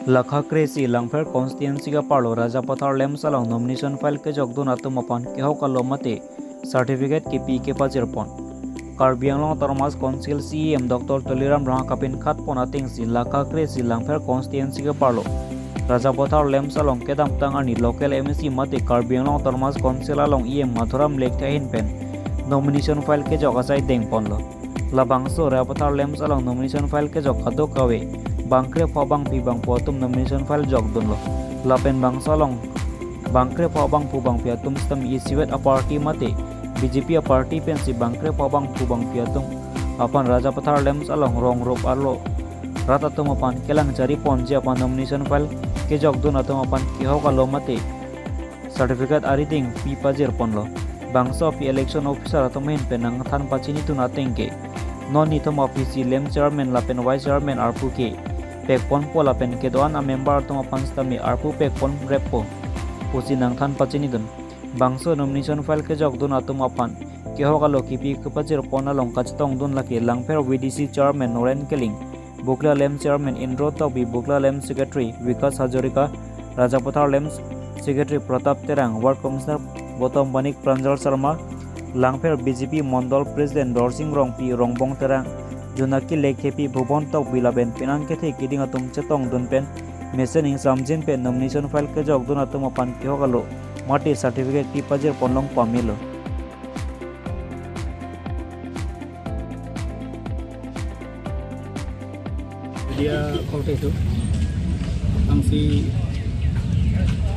Lakha Kresi Langfer Constituency ka Parlo Rajapathar Lem Salong nomination file Kejok dun Atum Aphan Kehok Aloh mate certificate Kipi Kepajirpon Karbi Anglong Tarmas Council CEM Dr. Toliram Rang Kapin Khat Ponating si Lakha Kresi Langfer Constituency ka Parlo Rajapathar Lem Salong Kedam Tangani local MSC mate Karbi Anglong Tarmas Council along EM Mathuram Lake Tahin Pen nomination file Kejok asai Deng Ponlo Labangso Rajapathar Lem Salong nomination file Kejok Hadok Kawe Bangkre Phabang Pibang Potum nomination file jog dunlo Lapen Bang Salong Bangkre Phabang Pubang Piatum stem isiwet a party mate BJP a party pensi Bangkre Phabang Pubang Piatum Aphan Rajapathar Lem Salong Rong Rop Aloh Ratatum Aphan Kelang Jari Ponje Aphan nomination file Kejok dun Atum Aphan Kehok Aloh mate certificate ariting Kepajirpon lo Bangso pi election officer atum hin penang than pachini tuna tengke non nitum office lem chairman lapen vice chairman arpuke Pekpon po lapen kedoan a member tuma panstami arpu pekpon repo pusi nang than pachini dun bangso nomination file Kejok dun atum Aphan Kehok Aloh Kipi Kepajirpon along kactong dun laki langfer VDC chairman Noren Keling Bukla Lem chairman Indro Tobi Bukla Lem secretary Vikas Hajorika Rajapathar Lem secretary Pratap Terang ward commissioner Botom Banik Pranjal Sharma Langfer BJP Mondol president Dorsing Rongpi Rongbong Terang Junaki Lekhepi Bhubon Tok Bilaben Pinang Kethe Kiding Atum Chetong Dun Pen Mesening Samjin Pen nomination file Kejok dun Atum Aphan Kehok Aloh Mati certificate Kepajirpon long pamilo dia kote itu angsi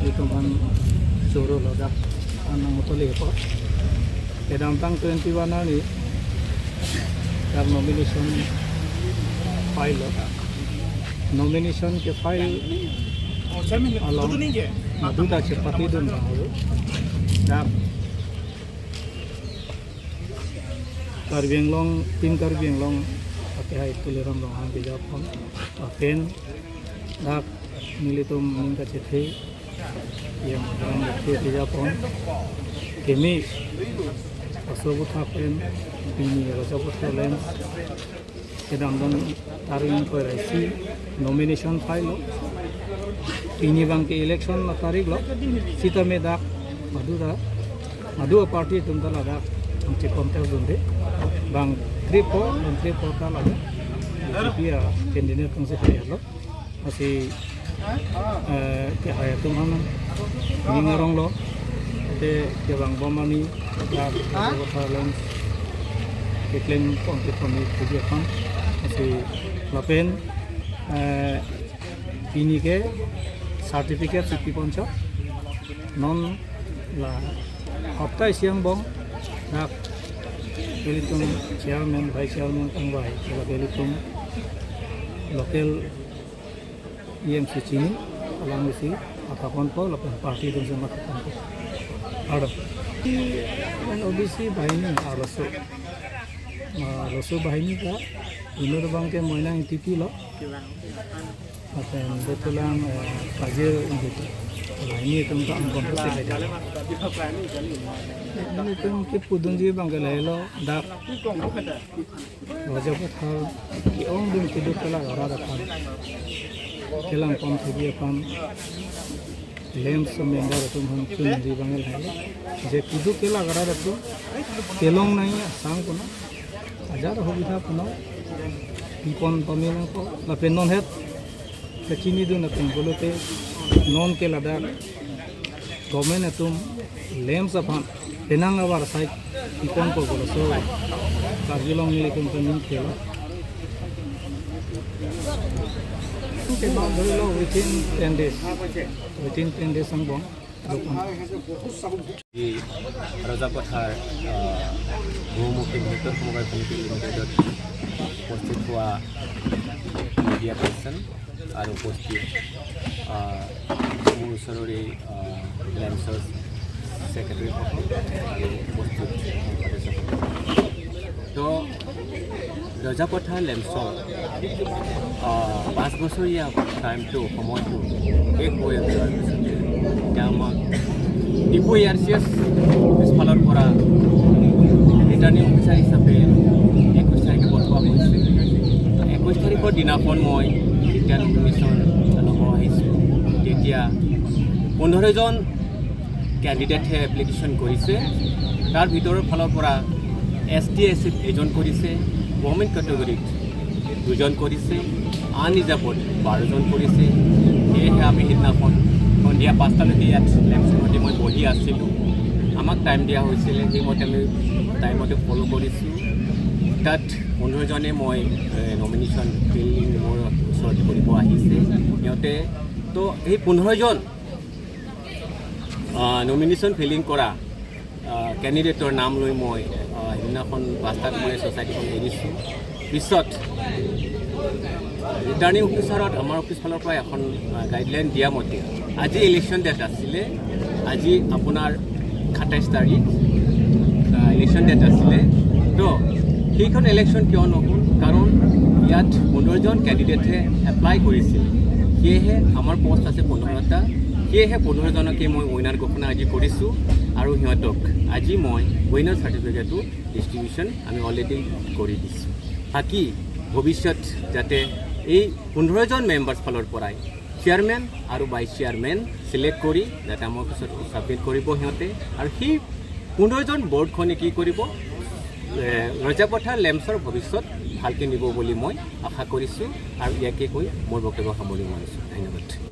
itu kan suruh lodak anang motole ko kedang tang 21 ani kar nomination file nomination ke file along maduda chepati dun bahu dak karbienglong tim karbienglong Hai Toliram Rang Japon Aphan dak militum minta cethe yang dalam di Japon kemi asobut hapen bini Rajapathar Lem kedam dan taring ko raisi nomination file ini bang ke election na tarik lo sita me dak madu party tuntala dak angche contest dunde bang Tripo tala BJP candidate tong se hayalo asi ke hayatum hanan ningarong lo te ke bang bomani ya Rajapathar Lem ke claim poni Aphan asi lapen ini ke certificate 50 non la hafta siang bong nak Belitung chairman, vice chairman, tangwai. Kalau belitung local EMC Chini, alang isi Aphan po, local party dun sama Aphan po. Ada. Dan OBC bahini Aloh bahini ka, ini bang ke moina Kipi lo. Aphan betulang kajer gitu. Ini itu untuk angkut saja. Ini itu ke pudun juga bangga lelo dak Rajapathar kiong dun kidu kala garada kan kelang pom thegi Aphan lem member tum hum chun di bangal hai je kidu kela garada tu kelong nai sang kono ajar hobitha kono pipon pamilang ko lapen non het kachini dun atum bolote non kela dak government atum lem Aphan Penang abar site ikon ko bolo so karjilong nilikum pening kelo ke bang lo within 10 days ang bong di Rajapathar mungkin itu mobile committee limited posted wa media person aru posted musorori lancers secretary posted to Rajapathar lemso 5 বছর ya time to promote to ek boy kama ibu years scholar pora returning officer hisabe 21 তারিখে বলবা হইছে 21 তাৰিখৰ দিনাখন মই return commission আলোহ এতিয়া 15জন ক্যান্ডিডেটে application কৰিছে তাৰ ভিতৰৰ ফালৰ পৰা STSC এজন কৰিছে গভৰ্ণমেণ্ট কেটেগৰীত 2জন কৰিছে আনৰিজাৰ্ভড 12জন কৰিছে সেয়েহে আমি সিদিনাখন সন্ধিয়া 5টালৈকে ইয়াত লেমছনতে মই বহি আছিলোঁ আমাক টাইম দিয়া হৈছিলে সেইমতে আমি টাইমতে ফ'ল' কৰিছোঁ তাত 15জনে মই নমিনেশ্যন ফিলিং মোৰ ওচৰত কৰিব আহিছে সিহঁতে তো এই 15জন নমিনেশ্যন ফিলিং কৰা কেণ্ডিডেটৰ নাম লৈ মই সেইদিনাখন 5টাত মই ছ'চাইটিখন এৰিছোঁ পিছত ৰিটাৰ্ণিং অফিচাৰত আমাৰ অফিচ ফালৰ পৰা এখন গাইডলাইন দিয়া মতে আজি ইলেকশ্যন ডেট আছিলে আজি আপোনাৰ 27 তাৰিখ ইলেকশ্যন ডেট আছিলে তো সেইখন ইলেকশ্যন কিয় নহ'ল কাৰণ ইয়াত 15জন কেণ্ডিডেটে এপ্লাই কৰিছিল সেয়েহে আমাৰ পোষ্ট আছে 15টা সেয়েহে 15জনকে মই উইনাৰ ঘোষণা আজি কৰিছোঁ আৰু সিহঁতক আজি মই উইনাৰ চাৰ্টিফিকেটটো ডিষ্ট্ৰিবিউশ্যন আমি অলৰেডি কৰি দিছোঁ বাকী ভৱিষ্যত যাতে এই 15জন মেম্বাৰ্ছ ফালৰ পৰাই চেয়াৰমেন আৰু ভাইচ চেয়াৰমেন চিলেক্ট কৰি যাতে আমাৰ পিছত ছাবমিট কৰিব সিহঁতে আৰু সেই 15জন বৰ্ডখনে কি কৰিব ৰজাপথাৰ লেমছৰ ভৱিষ্যত ভালকৈ নিব বুলি মই আশা কৰিছোঁ আৰু ইয়াকে কৈ মোৰ বক্তব্য সামৰণি মাৰিছোঁ ধন্যবাদ